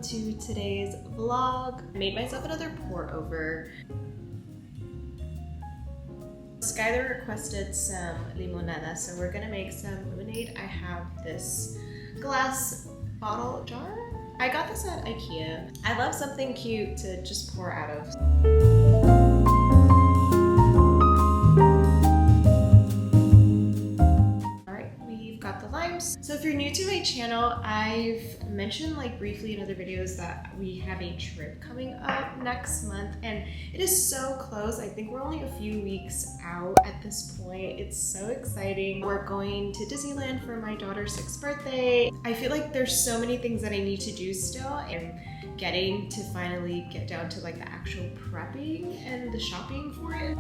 welcome to today's vlog. I made myself another pour over. Skylar requested some limonada, so we're gonna make some lemonade. I have this glass bottle jar. I got this at IKEA. I love something cute to just pour out of. So if you're new to my channel, I've mentioned briefly in other videos that we have a trip coming up next month, and it is so close. I think we're only a few weeks out at this point. It's so exciting. We're going to Disneyland for my daughter's 6th birthday. I feel like there's so many things that I need to do still, and getting to finally get down to the actual prepping and the shopping for it.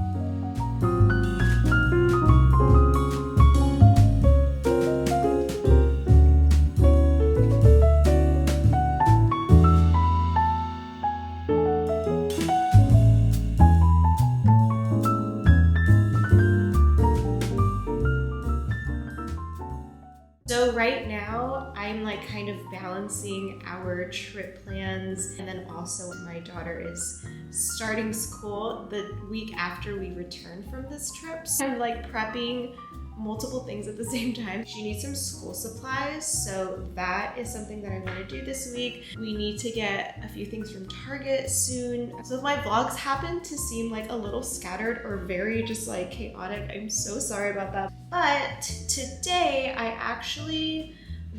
So right now, I'm kind of balancing our trip plans, and then also my daughter is starting school the week after we return from this trip. So I'm prepping multiple things at the same time. She needs some school supplies, so that is something that I want to do this week. We need to get a few things from Target soon. So if my vlogs happen to seem a little scattered or very just chaotic, I'm so sorry about that. But today I actually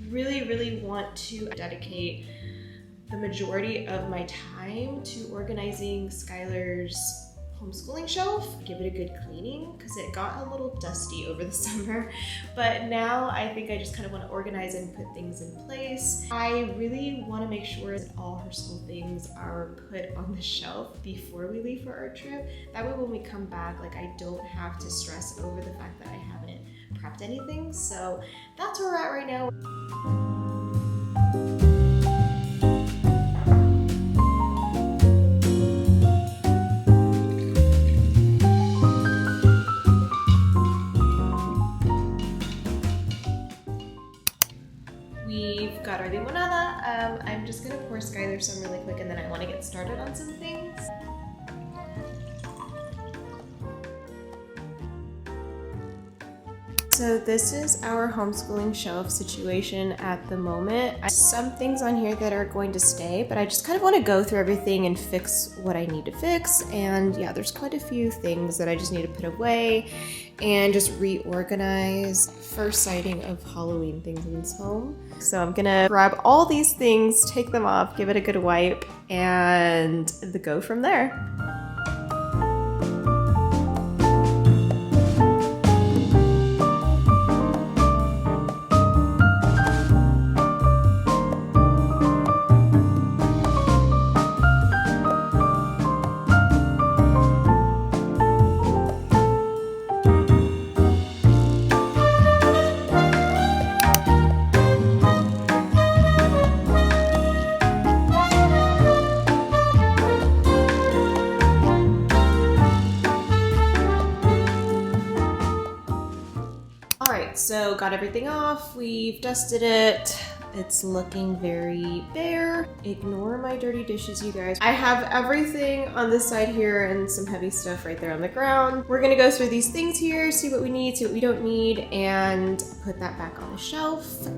really want to dedicate the majority of my time to organizing Skylar's homeschooling shelf, give it a good cleaning because it got a little dusty over the summer, but now I think I just kind of want to organize and put things in place. I really want to make sure that all her school things are put on the shelf before we leave for our trip. That way when we come back, I don't have to stress over the fact that I haven't prepped anything. So that's where we're at right now. We've got our limonada. I'm just gonna pour Skylar some really quick, and then I want to get started on some things. So this is our homeschooling shelf situation at the moment. Some things on here that are going to stay, but I just kind of want to go through everything and fix what I need to fix. And yeah, there's quite a few things that I just need to put away and just reorganize. First sighting of Halloween things in this home. So I'm gonna grab all these things, take them off, give it a good wipe, and go from there. So got everything off, we've dusted it. It's looking very bare. Ignore my dirty dishes, you guys. I have everything on this side here and some heavy stuff right there on the ground. We're gonna go through these things here, see what we need, see what we don't need, and put that back on the shelf.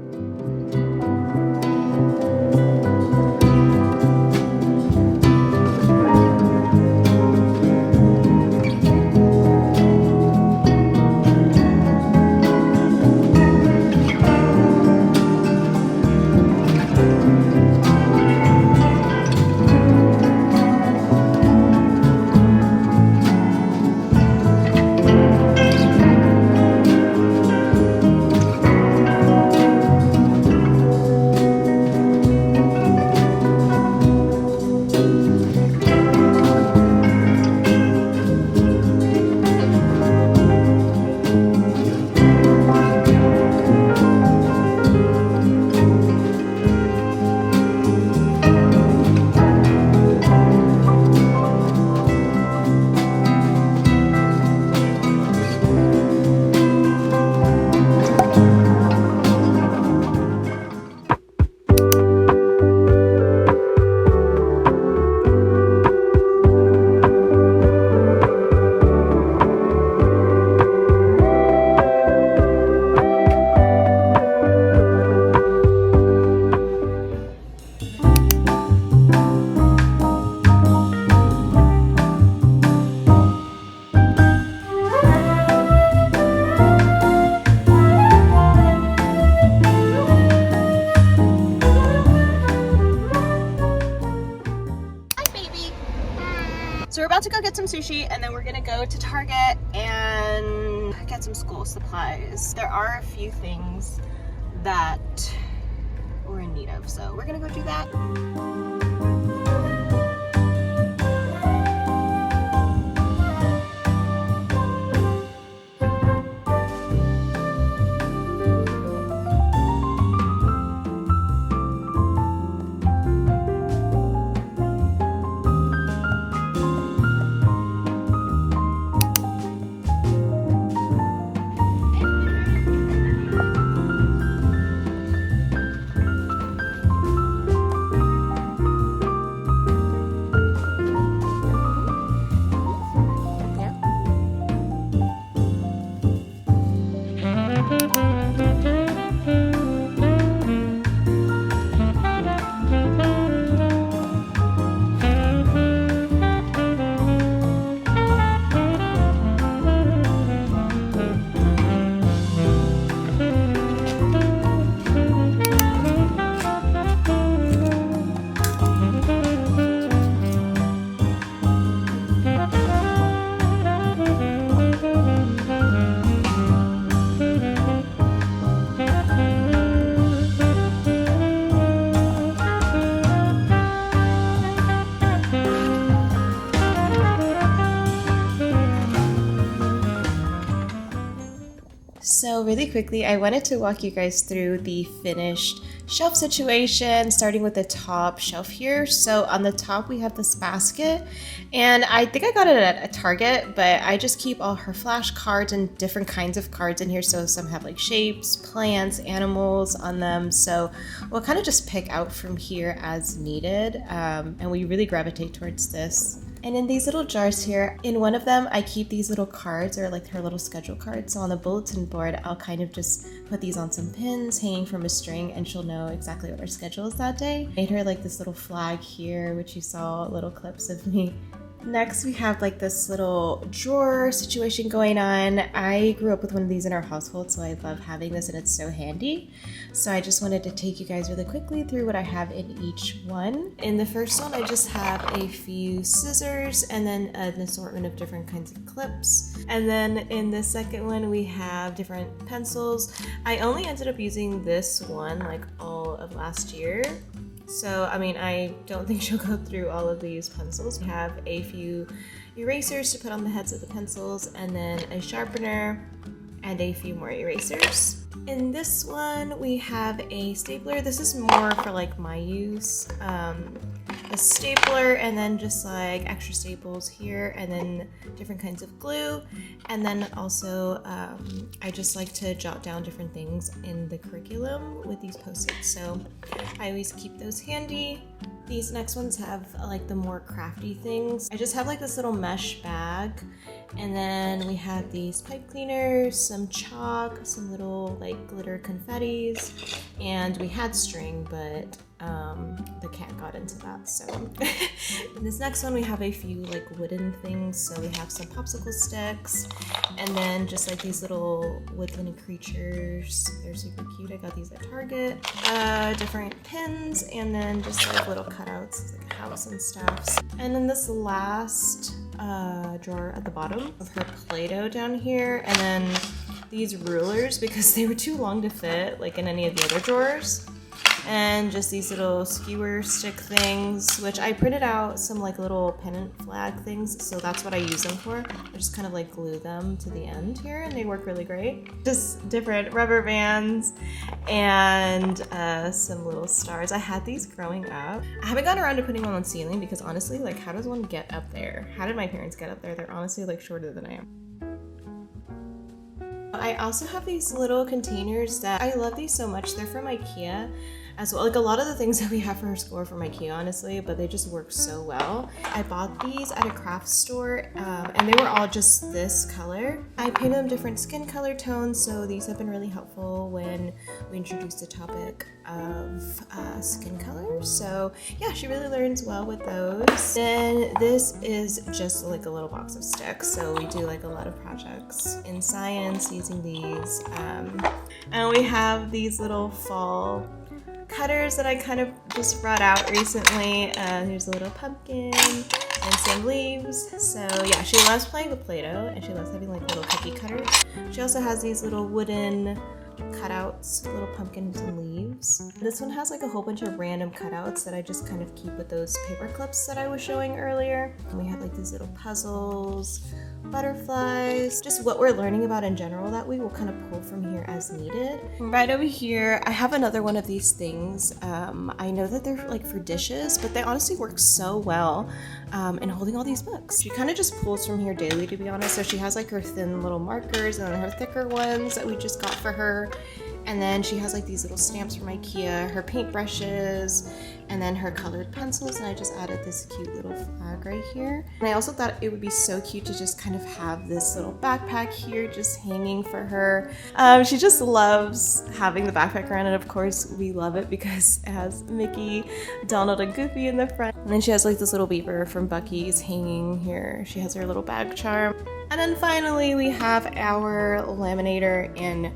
So we're about to go get some sushi, and then we're gonna go to Target and get some school supplies. There are a few things that we're in need of, so we're gonna go do that. So really quickly, I wanted to walk you guys through the finished shelf situation, starting with the top shelf here. So on the top, we have this basket, and I think I got it at a Target, but I just keep all her flashcards and different kinds of cards in here. So some have like shapes, plants, animals on them. So we'll kind of just pick out from here as needed, and we really gravitate towards this. And in these little jars here, in one of them, I keep these little cards, or like her little schedule cards. So on the bulletin board, I'll kind of just put these on some pins hanging from a string, and she'll know exactly what our schedule is that day. Made her like this little flag here, which you saw little clips of me. Next, we have like this little drawer situation going on. I grew up with one of these in our household, so I love having this, and it's so handy. So I just wanted to take you guys really quickly through what I have in each one. In the first one, I just have a few scissors and then an assortment of different kinds of clips. And then in the second one, we have different pencils. I only ended up using this one like all of last year. So, I mean, I don't think she'll go through all of these pencils. We have a few erasers to put on the heads of the pencils, and then a sharpener, and a few more erasers. In this one, we have a stapler. This is more for like my use. A stapler, and then just like extra staples here, and then different kinds of glue. And then also, I just like to jot down different things in the curriculum with these Post-its, so I always keep those handy. These next ones have like the more crafty things. I just have like this little mesh bag, and then we have these pipe cleaners, some chalk, some little like glitter confettis, and we had string, but the cat got into that. So in this next one, we have a few like wooden things. So we have some popsicle sticks, and then just like these little woodland creatures. They're super cute. I got these at Target. Different pins, and then just like little cutouts, like a house and stuff. And then this last drawer at the bottom of her Play-Doh down here, and then these rulers because they were too long to fit like in any of the other drawers. And just these little skewer stick things, which I printed out some like little pennant flag things, so that's what I use them for. I just kind of like glue them to the end here, and they work really great. Just different rubber bands and some little stars. I had these growing up. I haven't gotten around to putting them on the ceiling because honestly, like, how does one get up there? How did my parents get up there? They're honestly like shorter than I am. I also have these little containers that I love these so much. They're from IKEA as well. Like a lot of the things that we have for our school are from IKEA, honestly, but they just work so well. I bought these at a craft store, and they were all just this color. I painted them different skin color tones, so these have been really helpful when we introduce the topic of skin colors. So yeah, she really learns well with those. Then this is just like a little box of sticks, so we do like a lot of projects in science using these. And we have these little fall cutters that I kind of just brought out recently. Here's a little pumpkin and some leaves. So yeah, she loves playing with Play-Doh and she loves having like little cookie cutters. She also has these little wooden cutouts, little pumpkins and leaves. This one has like a whole bunch of random cutouts that I just kind of keep with those paper clips that I was showing earlier. And we have like these little puzzles, butterflies, just what we're learning about in general that we will kind of pull from here as needed. Right over here, I have another one of these things. I know that they're like for dishes, but they honestly work so well in holding all these books. She kind of just pulls from here daily, to be honest. So she has like her thin little markers and then her thicker ones that we just got for her. And then she has like these little stamps from IKEA, her paintbrushes, and then her colored pencils. And I just added this cute little flag right here. And I also thought it would be so cute to just kind of have this little backpack here just hanging for her. She just loves having the backpack around, and of course we love it because it has Mickey, Donald, and Goofy in the front. And then she has like this little beaver from Buc-ee's hanging here. She has her little bag charm. And then finally we have our laminator, and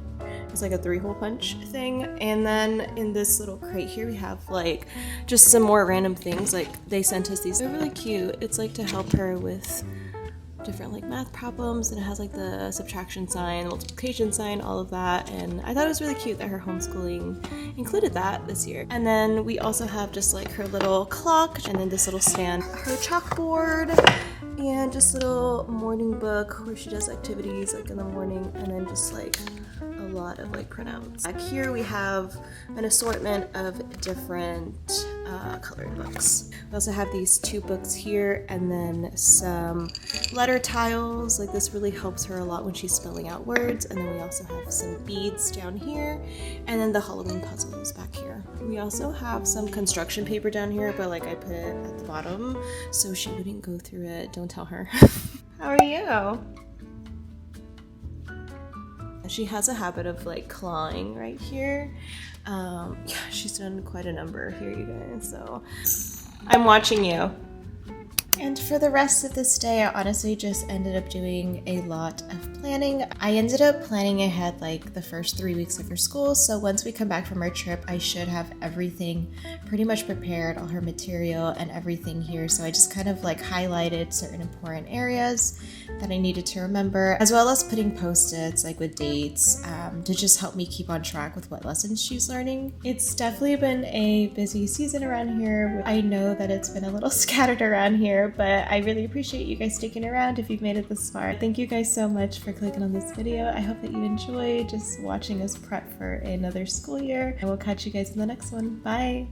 it's like a 3-hole punch thing. And then in this little crate here we have like just some more random things. Like they sent us these, they're really cute. It's like to help her with different like math problems, and it has like the subtraction sign, the multiplication sign, all of that. And I thought it was really cute that her homeschooling included that this year. And then we also have just like her little clock, and then this little stand, her chalkboard, and just a little morning book where she does activities like in the morning, and then just like a lot of like printouts. Back here we have an assortment of different colored books. We also have these 2 books here, and then some letter tiles. Like this really helps her a lot when she's spelling out words. And then we also have some beads down here, and then the Halloween puzzles back here. We also have some construction paper down here, but like I put it at the bottom so she wouldn't go through it. Don't tell her. How are you? She has a habit of like clawing right here. Yeah, she's done quite a number here, you guys, so I'm watching you. And for the rest of this day, I honestly just ended up doing a lot of planning. I ended up planning ahead like the first 3 weeks of her school, so once we come back from our trip, I should have everything pretty much prepared, all her material and everything here. So I just kind of like highlighted certain important areas that I needed to remember, as well as putting post-its like with dates to just help me keep on track with what lessons she's learning. It's definitely been a busy season around here. I know that it's been a little scattered around here, but I really appreciate you guys sticking around if you've made it this far. Thank you guys so much for clicking on this video. I hope that you enjoy just watching us prep for another school year, and we'll catch you guys in the next one. Bye!